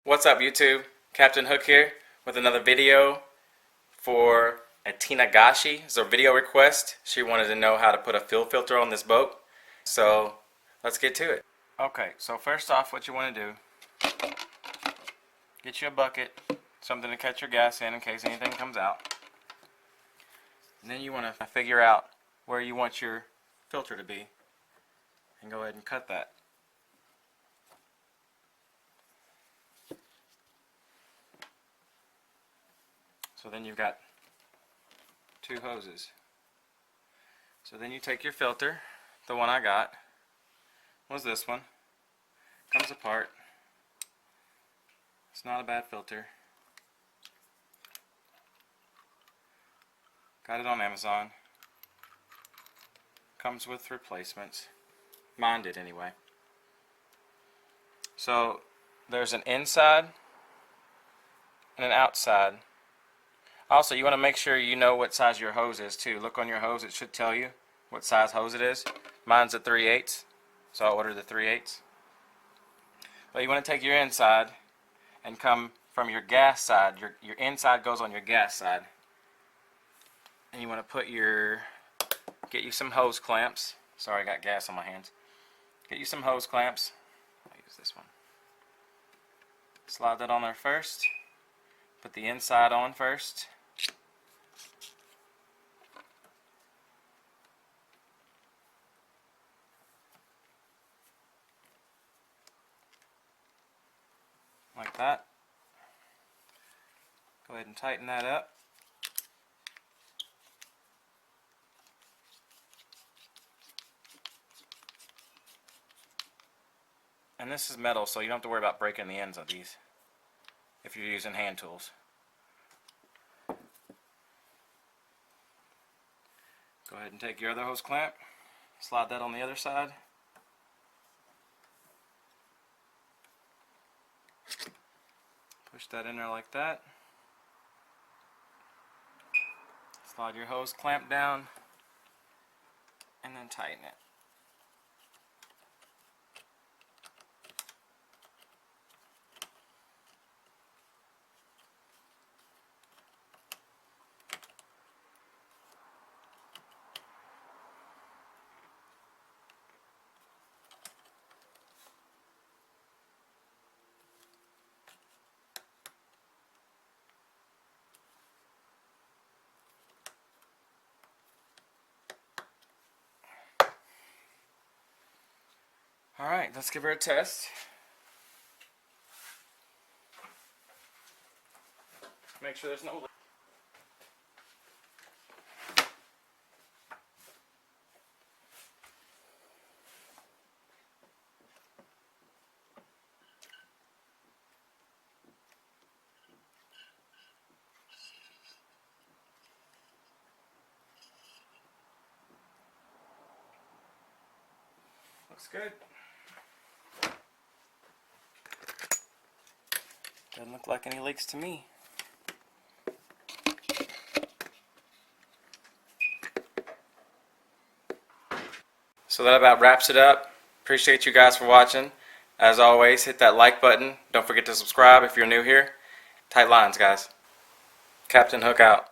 What's up YouTube? Captain Hook here with another video for a Tinagashi. It's a video request. She wanted to know how to put a fuel filter on this boat. So let's get to it. Okay, so first off what you want to do, get you a bucket, something to catch your gas in case anything comes out. And then you want to figure out where you want your filter to be and go ahead and cut that. So then you've got two hoses. So then you take your filter, the one I got was this one, comes apart, it's not a bad filter, got it on Amazon, comes with replacements, mine did anyway. So there's an inside and an outside. Also, you want to make sure you know what size your hose is too. Look on your hose, it should tell you what size hose it is. Mine's a 3/8, so I ordered the 3/8. But you want to take your inside and come from your gas side. Your inside goes on your gas side. And you want to get you some hose clamps. Sorry, I got gas on my hands. Get you some hose clamps. I'll use this one. Slide that on there first. Put the inside on first. Like that. Go ahead and tighten that up. And this is metal, so you don't have to worry about breaking the ends of these if you're using hand tools. Go ahead and take your other hose clamp, slide that on the other side. Push that in there like that. Slide your hose clamp down and then tighten it. Alright, let's give her a test. Make sure there's no leak. Looks good. Doesn't look like any leaks to me. So that about wraps it up. Appreciate you guys for watching. As always, hit that like button. Don't forget to subscribe if you're new here. Tight lines, guys. Captain Hook out.